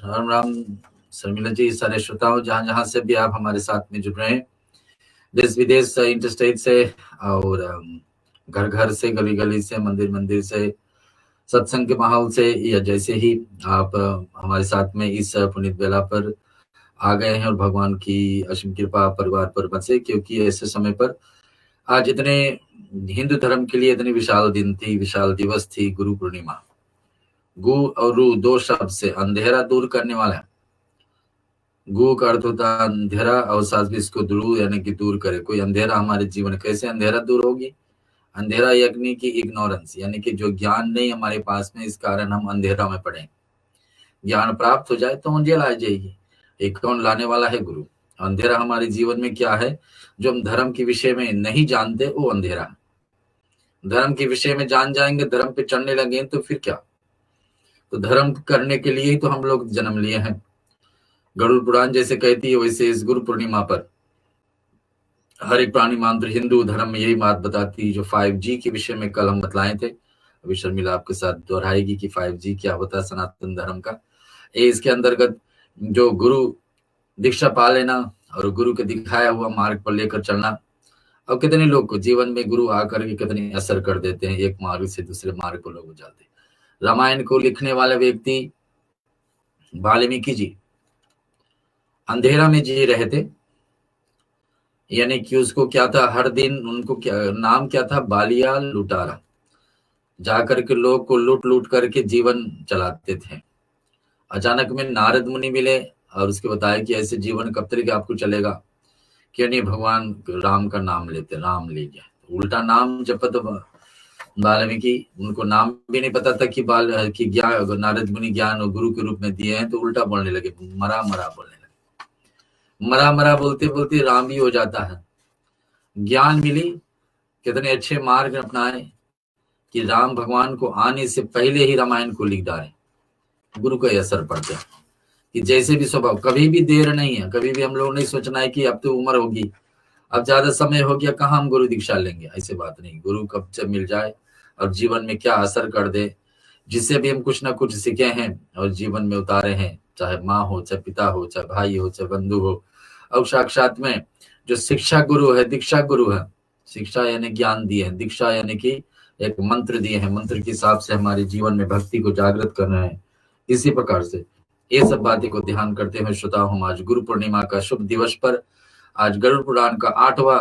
राम राम शर्मिला जी, सारे श्रोताओं जहां जहां से भी आप हमारे साथ में जुड़ रहे हैं, देश विदेश से, इंटरस्टेट से और घर घर से, गली गली से, मंदिर मंदिर से, सत्संग के माहौल से, या जैसे ही आप हमारे साथ में इस पुनीत बेला पर आ गए हैं और भगवान की असीम कृपा परिवार पर बसे, क्योंकि ऐसे समय पर आज इतने हिंदू धर्म के लिए इतनी विशाल दिन थी, विशाल दिवस थी, गुरु पूर्णिमा। गु और रू दो शब्द से अंधेरा दूर करने वाला है। गु का अर्थ होता है अंधेरा और साथ भी इसको दूर यानी कि दूर करे। कोई अंधेरा हमारे जीवन, कैसे अंधेरा दूर होगी? अंधेरा यानी कि इग्नोरेंस, यानी कि जो ज्ञान नहीं हमारे पास में, इस कारण हम अंधेरा में पड़े। ज्ञान प्राप्त हो जाए तो उंजियाल आ जाएगी। एक कौन लाने वाला है? गुरु। अंधेरा हमारे जीवन में क्या है? जो हम धर्म के विषय में नहीं जानते, वो अंधेरा। धर्म के विषय में जान जाएंगे, धर्म पे चढ़ने लगे तो फिर क्या? तो धर्म करने के लिए ही तो हम लोग जन्म लिए हैं। गरुड़ पुराण जैसे कहती है, वैसे इस गुरु पूर्णिमा पर हर एक प्राणी मंत्र हिंदू धर्म में यही बात बताती है, जो 5G के विषय में कल हम बतलाए थे। अभी शर्मिला आपके साथ दोहराएगी कि 5G क्या होता है सनातन धर्म का। ये इसके अंतर्गत जो गुरु दीक्षा पा लेना और गुरु के दिखाया हुआ मार्ग पर लेकर चलना। अब कितने लोग को जीवन में गुरु आकर के कितने असर कर देते हैं, एक मार्ग से दूसरे मार्ग पर लोग जाते हैं। रामायण को लिखने वाले व्यक्ति वाल्मीकि जी अंधेरा में जी रहे थे, यानी कि उसको क्या था, हर दिन उनको क्या नाम क्या था, बालिया लुटारा, जाकर के लोग को लूट लूट करके जीवन चलाते थे। अचानक में नारद मुनि मिले और उसके बताया कि ऐसे जीवन कब तक आपको चलेगा? क्यों नहीं भगवान राम का नाम लेते, राम ले गया। उल्टा नाम जपत वाल्मीकि, उनको नाम भी नहीं पता था कि ज्ञान नारद मुनि ज्ञान और गुरु के रूप में दिए हैं, तो उल्टा बोलने लगे, मरा मरा बोलने लगे। मरा मरा बोलते बोलते राम भी हो जाता है। ज्ञान मिली, कितने अच्छे मार्ग अपनाए कि राम भगवान को आने से पहले ही रामायण को लिख डाले। गुरु का असर पड़ता है कि जैसे भी स्वभाव, कभी भी देर नहीं है। कभी भी हम लोग नहीं सोचना है कि अब तो उम्र होगी, अब ज्यादा समय हो गया, कहाँ हम गुरु दीक्षा लेंगे। ऐसी बात नहीं। गुरु कब से मिल जाए और जीवन में क्या असर कर दे, जिससे भी हम कुछ ना कुछ सीखे हैं और जीवन में उतारे हैं, चाहे माँ हो, चाहे पिता हो, चाहे भाई हो, चाहे बंधु हो। और साक्षात में जो शिक्षा गुरु है, दीक्षा गुरु है। शिक्षा यानी ज्ञान दिए हैं, दीक्षा यानी कि एक मंत्र दिए हैं, मंत्र के हिसाब से हमारे जीवन में भक्ति को जागृत करना है। इसी प्रकार से ये सब बातें को ध्यान करते हुए श्रोता हम आज गुरु पूर्णिमा का शुभ दिवस पर आज गरुड़ पुराण का 8वां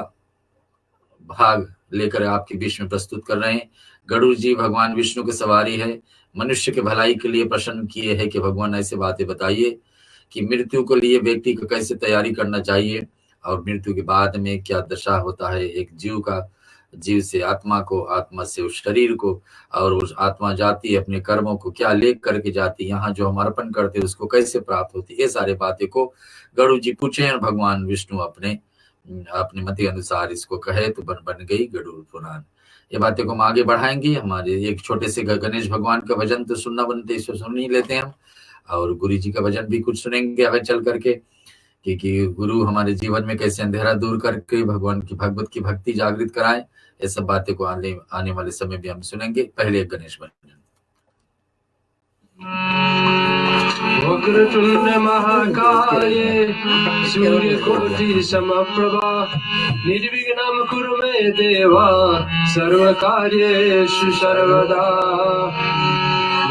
भाग लेकर आपके बीच में प्रस्तुत कर रहे हैं। गरुड़ जी भगवान विष्णु की सवारी है, मनुष्य के भलाई के लिए प्रसन्न किए हैं कि भगवान ऐसे बातें बताइए कि मृत्यु के लिए व्यक्ति को कैसे तैयारी करना चाहिए और मृत्यु के बाद में क्या दशा होता है एक जीव का, जीव से आत्मा को, आत्मा से उस शरीर को, और उस आत्मा जाती है अपने कर्मों को क्या ले करके जाती, यहाँ जो हम अर्पण करते हैं उसको कैसे प्राप्त होती। ये सारे बातें को गरुड़ जी पूछे और भगवान विष्णु अपने मति अनुसार इसको कहे तो बन गई गरुड़ पुराण। ये बातें को हम आगे बढ़ाएंगे। हमारे एक छोटे से गणेश भगवान का भजन तो सुनना बनते, इसको सुन ही लेते हैं हम, और गुरु जी का भजन भी कुछ सुनेंगे आगे चल करके कि गुरु हमारे जीवन में कैसे अंधेरा दूर करके भगवान की भगवत की भक्ति जागृत कराए। ये सब बातें को आने वाले समय में हम सुनेंगे। पहले एक गणेश भजन। वक्रतुंड महाकाय सूर्यकोटि समप्रभा निर्विघ्नं कुरु मे देवा सर्वकार्येषु सर्वदा।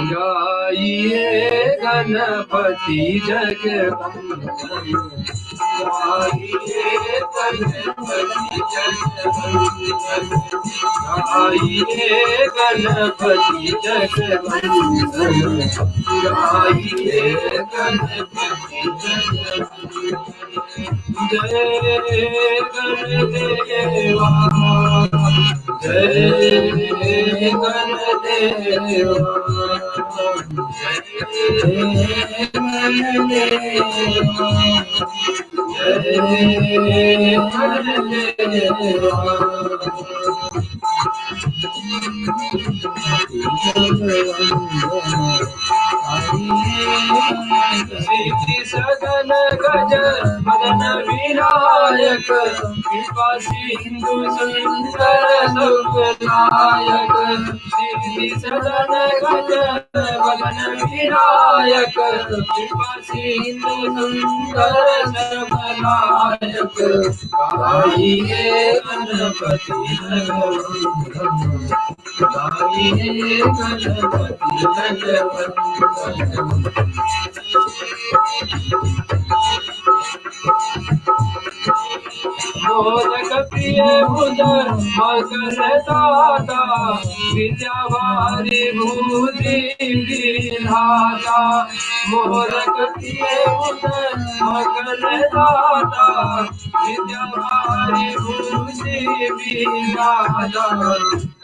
गाइए गणपति जगवंदन, गाइए गणपति जगवंदन, गाइए गणपति जगवंदन, गाइए गणपति जगवंदन। जय गणदेवा, जय गणदेवा, जय गणदेवा, जय गणदेवा। सिद्धि सदन गज मदन विनायक कृपा सिंधु सुंदर सुखदायक सिद्धि सदन गज मदन विनायक कृपा सिंधु सुंदर सुखदायक गाइए गणपति नगवंदन गाइए गणपति नगवंदन मोदक प्रिय उदर मकर दाता विद्यावारी भूति विधाता मोदक प्रिय उदर मकर दाता विद्यावारी भूति विधाता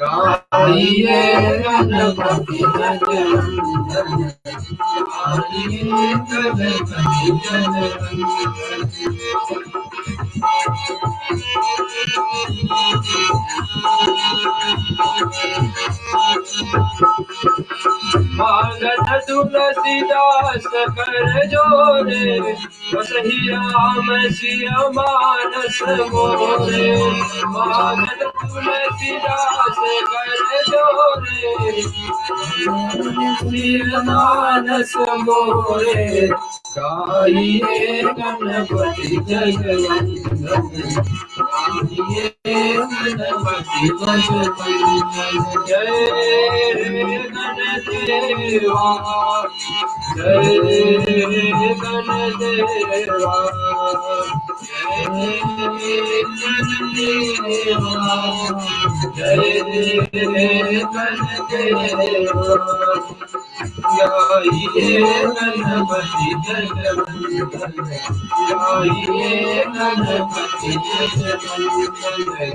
गाइए गणपति नगवंदन गाइए गणपति मांगत तुलसीदास कर जोरे बसहि राम सिया मानस मोरे मांगत तुलसीदास कर जोरे सिया मानस मोरे गाइए गणपति जगवंदन गाइए गणपति जगवंदन जय गणदेवा जय गणदेवा जय गणदेवा गाइए गणपति जगवंदन गाइए गणपति जगवंदन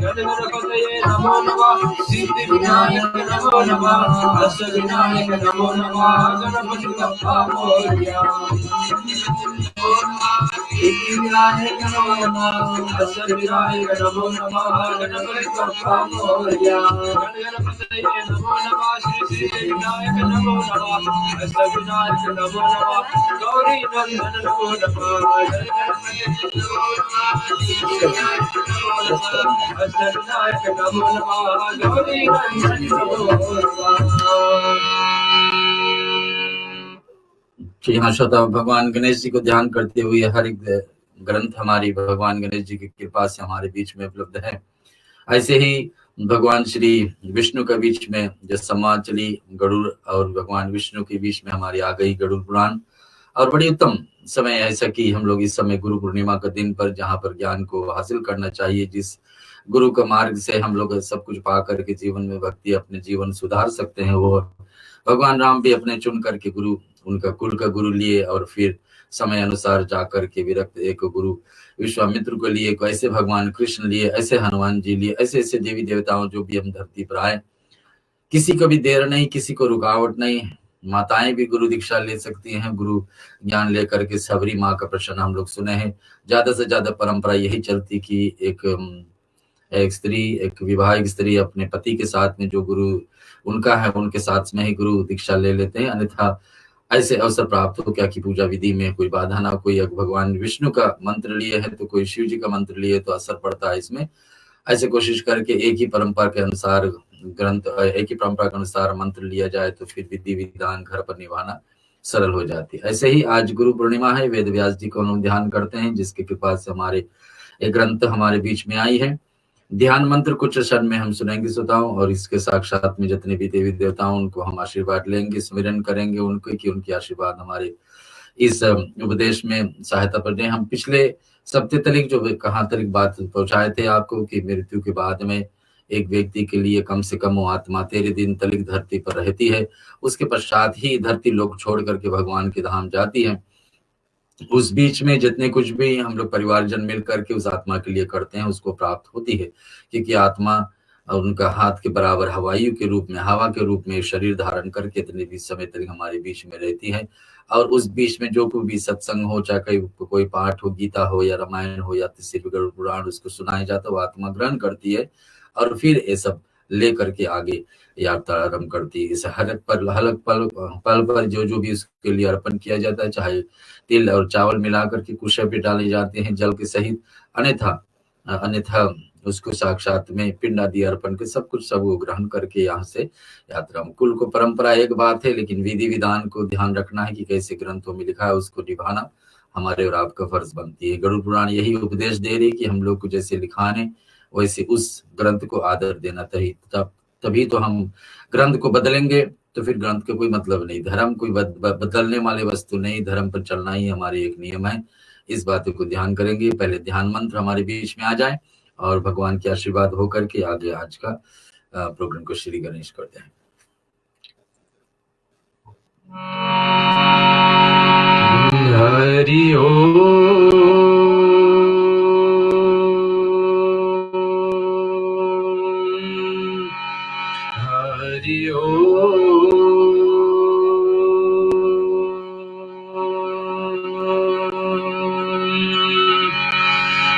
गणपतये नमो नमः सिद्धि विनायक नमो नमः अष्ट विनायक नमो नमः गणपति बप्पा मोरया सिद्धि विनायक नमो नमः अष्ट विनायक नमो नमः गणपति बप्पा मोरया गणपतये नमो नमः श्री सिद्धि विनायक नमो नमः अष्ट विनायक नमो नमः गौरी नंदन नमो नमः अष्ट विनायक नमो नमः गौरी नंदन नमो जी हाँ श्रोता, भगवान गणेश जी को ध्यान करते हुए हर एक ग्रंथ हमारी भगवान गणेश जी की कृपा से हमारे बीच में उपलब्ध है। ऐसे ही भगवान श्री विष्णु के बीच में जो संवाद चली गरुड़ और भगवान विष्णु के बीच में हमारी आ गई गरुड़ पुराण, और बड़ी उत्तम समय ऐसा कि हम लोग इस समय गुरु पूर्णिमा का दिन पर जहाँ पर ज्ञान को हासिल करना चाहिए, जिस गुरु का मार्ग से हम लोग सब कुछ पा करके जीवन में भक्ति अपने जीवन सुधार सकते हैं, वो भगवान राम भी अपने चुन करके गुरु उनका कुल का गुरु लिए और फिर समय अनुसार जाकर के विरक्त एक गुरु विश्वामित्र को लिए, ऐसे भगवान कृष्ण लिए, ऐसे हनुमान जी लिए, ऐसे ऐसे देवी देवताओं जो भी हम धरती पर आए, किसी को भी देर नहीं, किसी को रुकावट नहीं। माताएं भी गुरु दीक्षा ले सकती हैं, गुरु ज्ञान लेकर के। सबरी माँ का प्रश्न हम लोग सुने हैं। ज्यादा से ज्यादा परंपरा यही चलती कि एक स्त्री, एक विवाहित स्त्री अपने पति के साथ में जो गुरु उनका है उनके साथ में ही गुरु दीक्षा ले लेते हैं, अन्यथा ऐसे अवसर प्राप्त हो क्या कि पूजा विधि में कोई बाधा ना, कोई भगवान विष्णु का मंत्र लिए है तो कोई शिव जी का मंत्र लिए तो असर पड़ता है इसमें। ऐसे कोशिश करके एक ही परंपरा के अनुसार ग्रंथ, एक ही परंपरा के अनुसार मंत्र लिया जाए तो फिर विधि विधान घर पर निभाना सरल हो जाती है। ऐसे ही आज गुरु पूर्णिमा है, वेद व्यास जी को हम ध्यान करते हैं, जिसकी कृपा से हमारे एक ग्रंथ हमारे बीच में आई है। ध्यान मंत्र कुछ क्षण में हम सुनेंगे श्रोताओं, और इसके साक्षात में जितने भी देवी देवताओं उनको हम आशीर्वाद लेंगे, स्मरण करेंगे उनको कि उनकी आशीर्वाद हमारे इस उपदेश में सहायता पर दें। हम पिछले सप्ताह तक जो कहाँ तक बात पहुंचाए थे आपको कि मृत्यु के बाद में एक व्यक्ति के लिए कम से कम वो आत्मा 13 दिन तक धरती पर रहती है, उसके पश्चात ही धरती लोक छोड़ करके भगवान के धाम जाती है। उस बीच में जितने कुछ भी हम लोग परिवारजन मिल करके उस आत्मा के लिए करते हैं उसको प्राप्त होती है, क्योंकि आत्मा उनका हाथ के बराबर हवायु के रूप में, हवा के रूप में शरीर धारण करके इतने भी समय तक हमारे बीच में रहती है। और उस बीच में जो कोई भी सत्संग हो, चाहे कोई पाठ हो, गीता हो या रामायण हो या सिर्फ गरुड़ पुराण उसको सुनाया जाता है, वो आत्मा ग्रहण करती है और फिर ये सब लेकर के आगे यात्रा आरंभ करती है। इस हलक पल पर जो भी उसके लिए अर्पण किया जाता है, चाहे तिल और चावल मिलाकर के कुशे पे डाले जाते हैं जल के सहित, अन्यथा उसको साक्षात में पिंड आदि अर्पण के सब वो ग्रहण करके यहाँ से यात्रा। कुल को परंपरा एक बात है, लेकिन विधि विधान को ध्यान रखना है कि कैसे ग्रंथों में लिखा है उसको निभाना हमारे और आपका फर्ज बनती है। गरुड़ पुराण यही उपदेश दे रही कि हम लोग को जैसे लिखान है वैसे उस ग्रंथ को आदर देना तभी तो हम ग्रंथ को बदलेंगे, तो फिर ग्रंथ का कोई मतलब नहीं। धर्म कोई बदलने वाली वस्तु नहीं, धर्म पर चलना ही हमारे एक नियम है। इस बात को ध्यान करेंगे। पहले ध्यान मंत्र हमारे बीच में आ जाए और भगवान के आशीर्वाद होकर के आगे आज का प्रोग्राम को श्री गणेश करते हैं। हरि ओम हरि ओम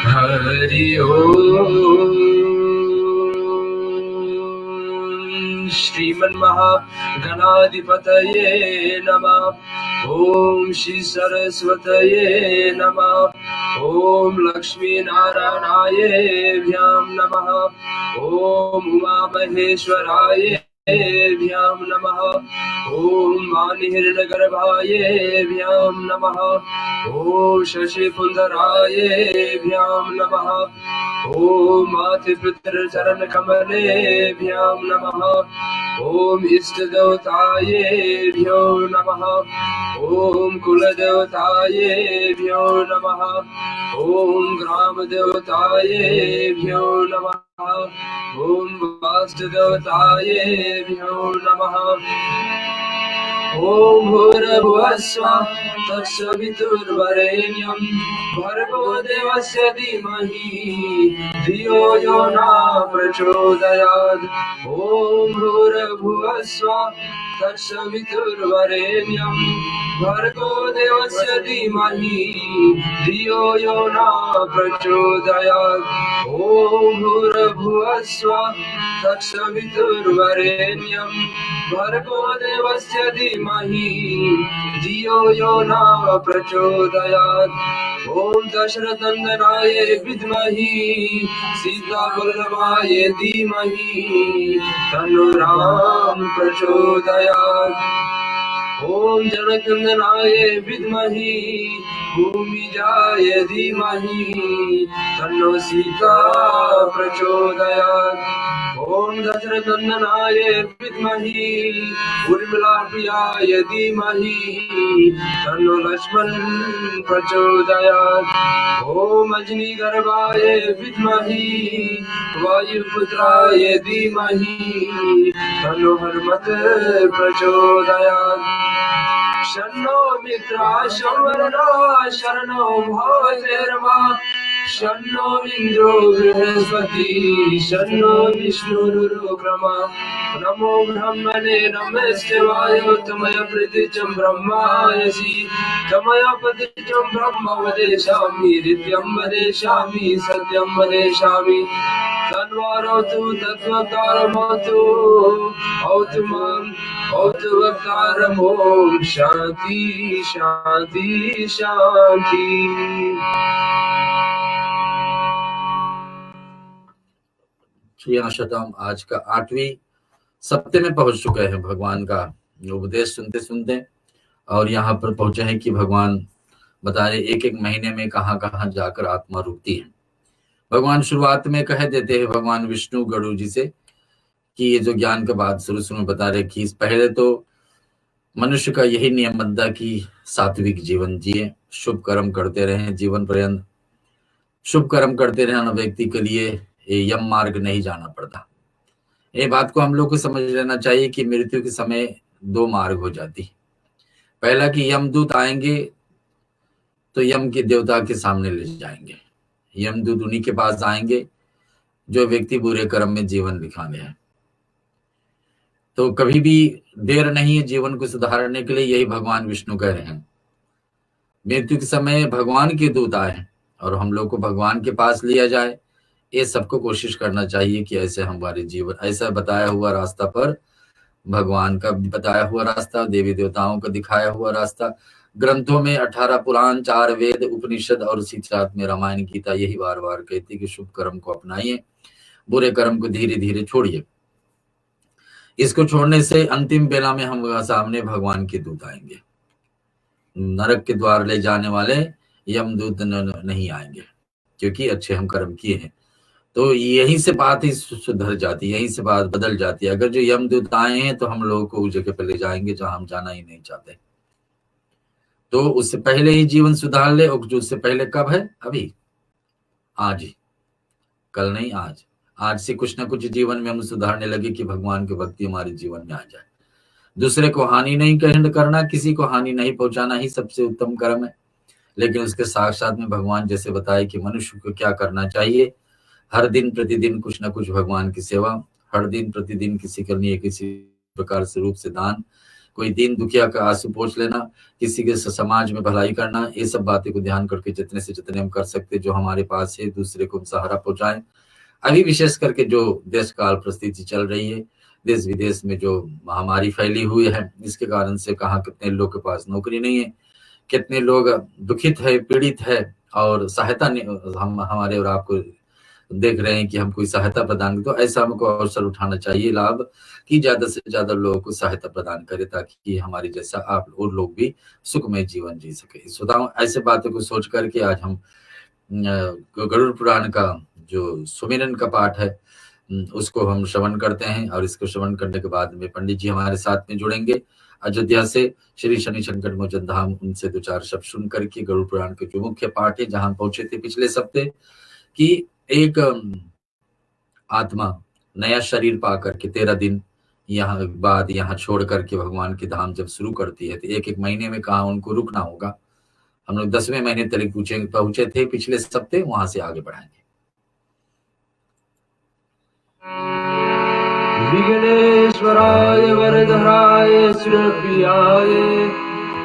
हरि ओम। श्रीमन्महागणाधिपतये नमः। ओम श्री सरस्वतये नमः। ओम लक्ष्मी नारायणायेभ्यां नमः। ओम उमा महेश्वराय भ्यां नमः। ओम वाणिहिरण्यगर्भायेभ्यां नमः। ओम शशिपुंजरायेभ्यां नमः। ओम मातृपितृचरणकमलेभ्यां नमः। ओम इष्टदेवतायेभ्यो नमः। ओम कुलदेवतायेभ्यो नमः। ओम ग्रामदेवतायेभ्यो नमः। ओम वास्तुदेवतायेभ्यो नमः। ओम भूर्भुवस्सुः तत्सवितुर्वरेण्यं भर्गो देवस्य धीमहि धियो यो न प्रचोदयात्। ओम भूर्भुवस्सुः तत्सवितुर्वरेण्यं भर्गो देवस्य धीमहि धियो यो न प्रचोदयात्। ओम भूर्भुवस्सुः तत्सवितुर्वरेण्यं भर्गो देवस्य धीमहि धियो यो न प्रचोदयात्। ओम दशरथनंदनाय विद्महि सीतावल्लभाय धीमहि तन्नो राम प्रचोदयात्। ओम जनकनंदनाय विद्महि भूमिजाय धीमहि तन्नो सीता प्रचोदयात्। ओम दशरथनंदनाय विद्महि उर्मिलाप्रियाय धीमहि तन्नो लक्ष्मण प्रचोदयात्। ओम अजनीगर्भाय विद्महि वायुपुत्राय धीमहि तन्नो हनुमत् प्रचोदयात्। शन्नो मित्रा शर्वणा शरणो भवतेर्मा शन्नो इंद्रो बृहस्पति शन्नो विष्णुरुक्रमा। नमो ब्रह्मणे नमस्तेवाय तमय प्रतीचं ब्रह्मायसि तमय प्रतीचं ब्रह्म वदेशामि नित्यं वदेशामि सत्यं वदेशामि। तन्वारोतु तत्वकारमोतु औतु माम् औतु वकारम्। ओम शांति शांति शांति। श्रीयाशतम आज का 8वीं सप्ताह में पहुंच चुके हैं। भगवान का उपदेश सुनते सुनते और यहाँ पर पहुंचे हैं कि भगवान बता रहे एक एक महीने में कहाँ कहाँ जाकर आत्मा रुकती है। भगवान शुरुआत में कह देते हैं भगवान विष्णु गरुड़ जी से कि ये जो ज्ञान का बात शुरू में बता रहे कि पहले तो मनुष्य का यही नियम बनता कि सात्विक जीवन जिए, शुभ कर्म करते रहे जीवन पर्यंत। शुभ कर्म करते रहना व्यक्ति के लिए यम मार्ग नहीं जाना पड़ता। ये बात को हम लोग को समझ लेना चाहिए कि मृत्यु के समय 2 मार्ग हो जाती। पहला कि यमदूत आएंगे तो यम के देवता के सामने ले जाएंगे। यमदूत उन्हीं के पास आएंगे जो व्यक्ति बुरे कर्म में जीवन दिखाने हैं। तो कभी भी देर नहीं है जीवन को सुधारने के लिए, यही भगवान विष्णु कह रहे हैं। मृत्यु के समय भगवान के दूत आए और हम लोग को भगवान के पास लिया जाए, ये सबको कोशिश करना चाहिए कि ऐसे हमारे जीवन, ऐसा बताया हुआ रास्ता पर, भगवान का बताया हुआ रास्ता, देवी देवताओं का दिखाया हुआ रास्ता, ग्रंथों में 18 पुराण, 4 वेद, उपनिषद और इसी साथ में रामायण गीता यही बार बार कहती कि शुभ कर्म को अपनाइए, बुरे कर्म को धीरे धीरे छोड़िए। इसको छोड़ने से अंतिम बेला में हम सामने भगवान के दूत आएंगे, नरक के द्वार ले जाने वाले यमदूत नहीं आएंगे, क्योंकि अच्छे हम कर्म किए हैं। तो यहीं से बात ही सुधर जाती है, यहीं से बात बदल जाती है। अगर जो यमदूत आए हैं तो हम लोगों को उस जगह पे ले जाएंगे जहां हम जाना ही नहीं चाहते। तो उससे पहले ही जीवन सुधार ले, और जो उससे पहले कब है? अभी, आज ही, कल नहीं, आज से कुछ ना कुछ जीवन में हम सुधारने लगे कि भगवान की भक्ति हमारे जीवन में आ जाए। दूसरे को हानि नहीं करना, किसी को हानि नहीं पहुंचाना ही सबसे उत्तम कर्म है। लेकिन उसके साथ साथ में भगवान जैसे बताए कि मनुष्य को क्या करना चाहिए, हर दिन प्रतिदिन कुछ ना कुछ भगवान की सेवा, हर दिन प्रतिदिन किसी के लिए किसी प्रकार से रूप से दान, कोई दीन दुखिया का आंसू पोंछ लेना, किसी के समाज में भलाई करना, ये सब बातें को ध्यान करके जितने से जितने हम कर सकते जो हमारे पास है, दूसरे को सहारा पहुंचाएं। अभी विशेष करके जो देश काल परिस्थिति चल रही है, देश विदेश में जो महामारी फैली हुई है, इसके कारण से कहाँ कितने लोग के पास नौकरी नहीं है, कितने लोग दुखित है, पीड़ित है, और सहायता हम हमारे और आपको देख रहे हैं कि हम कोई सहायता प्रदान, तो ऐसा हमको अवसर उठाना चाहिए, लाभ कि ज्यादा से ज्यादा लोगों को सहायता प्रदान करे, ताकि हमारी जैसा आप और लोग भी सुखमय जीवन जी सके। सुधाओ ऐसे बातों को सोच करके आज हम गरुड़ पुराण का जो सुमिरन का पाठ है उसको हम श्रवण करते हैं, और इसको श्रवण करने के बाद में पंडित जी हमारे साथ में जुड़ेंगे अयोध्या से, श्री शनि शंकर मोचन धाम, उनसे 2-4 शब्द सुन करके गरुड़ पुराण के जो मुख्य पाठ है, जहां पहुंचे थे पिछले सप्ते, कि एक आत्मा नया शरीर पा करके 13 दिन यहाँ छोड़ करके भगवान की धाम जब शुरू करती है, तो एक महीने में कहाँ उनको रुकना होगा। हम लोग 10वें महीने तक पहुंचे थे पिछले सप्ते, वहां से आगे बढ़ाएंगे। विघ्नेश्वराय वरदराय सुरप्रियाय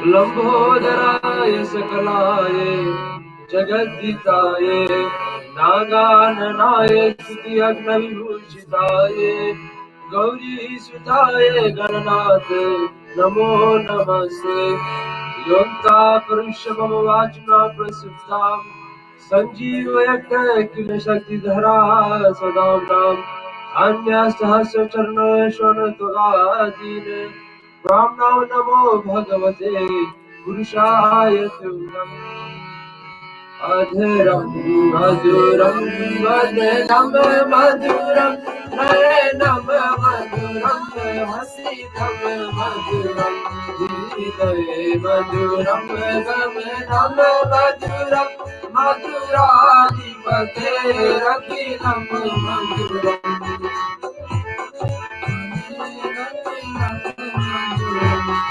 लंबोदराय सकलाय जगद्दिताय नागाननाय स्तुति गौरी सुताय गणनाथ नमो नमस्ते। योक्ता परुषमम वाचना प्रसुप्तां संजीवयत किल शक्तिधरा सदां नाम अन्य सहस्रचरण शरणत्वादीन ब्राह्मणो नमो भगवते पुरुषाय तुभ्यम्। अधरं मधुरं वदनं मधुरं नयनं मधुरं हसितं मधुरं हृदये मधुरं गमनं मधुरं मधुराधिपतेरखिलं मधुरम्।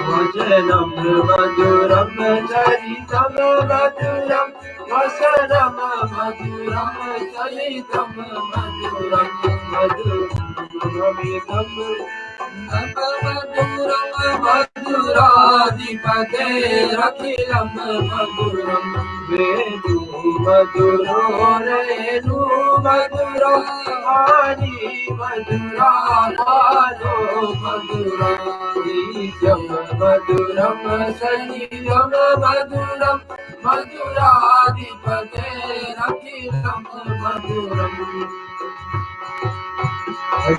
वचनं मधुरं चरितं मधुरं वसनं मधुरं चलितं मधुरं मधुरमिदं मधुरं मधुराधिपतेरखिलं मधुरं। वेणु मधुरो रेणु मधुरो वाणी मधुरा नादो मधुरा बीजं मधुरं शरीरं मधुरं मधुराधिपतेरखिलं मधुरम्।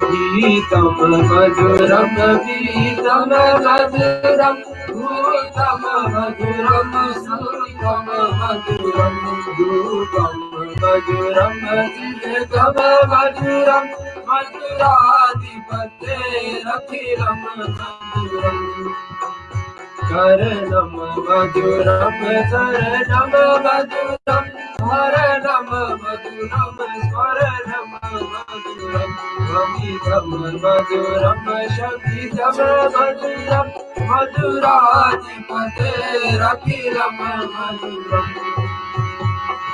गीतं मधुरं गीतं मधुरं भूतं मधुरं सुतं मधुरं धूपं मधुरं तिलकं मधुरं मधुराधिपतेरखिलं मधुरम्। करणं मधुरं शरणं मधुरं हरणं मधुरं स्मरणं मधुरं अमितं मधुरं शक्तितं मधुरं मधुराधिपतेरखिलं मधुरम्।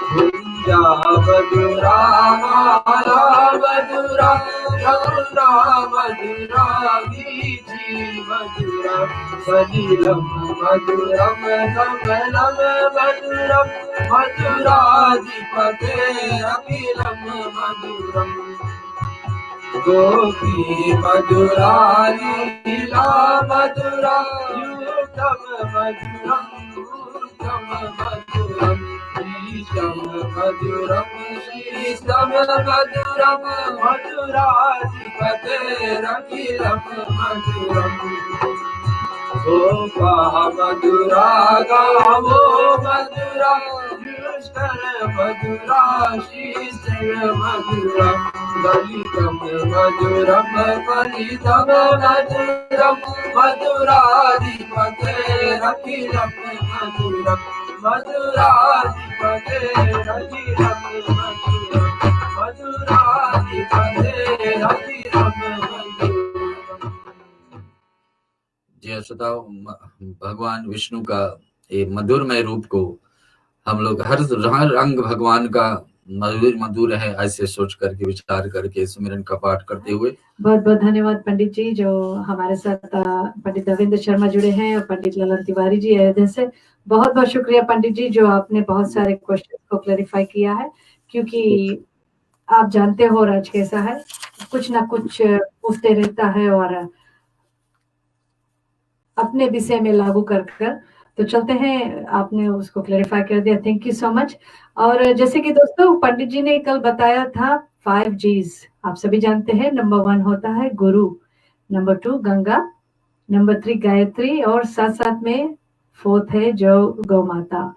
कुञ्जा मधुरा माला मधुरा गौरा मधुरा वीथी मधुरा सलिलं मधुरम कमलम मधुरम मधुराधिपते अखिलम मधुरम गोपी मधुरा लीला मधुरा युतम मधुरम उत्तम मधुरम श्रीशम मधुरम श्रीशम मधुरम मधुराधिपते अखिलम मधुरम गोपा मधुरा गावो मधुरा कृष्ण मधुरा श्रीशर मधुरा ललितम मधुरम फलितम मधुरम मधुराधिपते अखिलम मधुरम मधुराधिपते अखिलम मधुरम मधुराधिपते अखिलम मधुरम। जी श्रोताओ, भगवान विष्णु का ये मधुरमय रूप को हम लोग हर रंग भगवान का मधुर है ऐसे सोच करके विचार करके सुमिरन का पाठ करते हुए बहुत बहुत धन्यवाद पंडित जी जो हमारे साथ पंडित देवेंद्र शर्मा जुड़े हैं और पंडित ललन तिवारी जी अयोध्या से। बहुत बहुत शुक्रिया पंडित जी जो आपने बहुत सारे क्वेश्चन को क्लैरिफाई किया है, क्योंकि आप जानते हो राज कैसा है, कुछ ना कुछ पूछते रहता है और अपने विषय में लागू कर तो चलते हैं। आपने उसको क्लैरिफाई कर दिया, थैंक यू सो मच। और जैसे कि दोस्तों पंडित जी ने कल बताया था 5 Gs आप सभी जानते हैं। नंबर 1 होता है गुरु, नंबर 2 गंगा, नंबर 3 गायत्री और साथ साथ में 4th है जो गौ माता,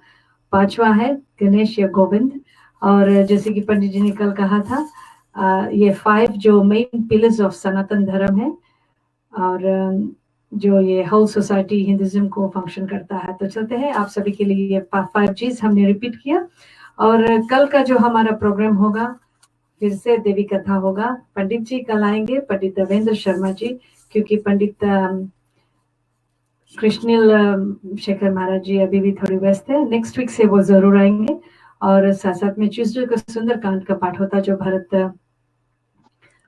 5वां है गणेश या गोविंद। और जैसे कि पंडित जी ने कल कहा था ये 5 जो मेन पिलर्स ऑफ सनातन धर्म है और जो ये होल सोसाइटी हिंदुइज्म को फंक्शन करता है। तो चलते हैं, आप सभी के लिए ये 5 चीज हमने रिपीट किया। और कल का जो हमारा प्रोग्राम होगा फिर से देवी कथा होगा। पंडित जी कल आएंगे, पंडित देवेंद्र शर्मा जी, क्योंकि पंडित कृष्णिल शेखर महाराज जी अभी भी थोड़ी व्यस्त है। नेक्स्ट वीक से वो जरूर आएंगे। और साथ साथ में ट्यूसडे को सुंदरकांड का पाठ होता जो भरत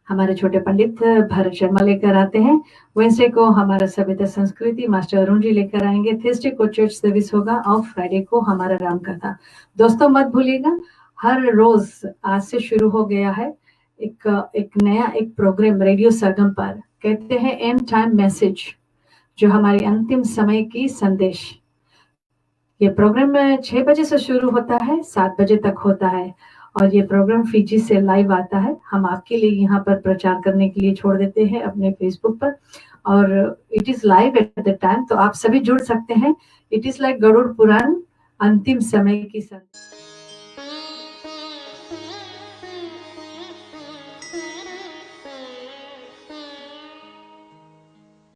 हमारे छोटे पंडित भरत शर्मा लेकर आते हैं। वेडनेसडे को हमारा सभ्यता संस्कृति मास्टर अरुण जी लेकर आएंगे। थर्सडे को चर्च सर्विस होगा और फ्राइडे को हमारा राम कथा। दोस्तों मत भूलिएगा, हर रोज आज से शुरू हो गया है एक नया प्रोग्राम रेडियो सरगम पर, कहते हैं एंड टाइम मैसेज, जो हमारे अंतिम समय की संदेश। ये प्रोग्राम 6 बजे से शुरू होता है, 7 बजे तक होता है और ये प्रोग्राम फिजी से लाइव आता है। हम आपके लिए यहाँ पर प्रचार करने के लिए छोड़ देते हैं अपने फेसबुक पर और it is live at the time, तो आप सभी जुड़ सकते हैं। It is like Garuda Purana अंतिम समय की संदेश।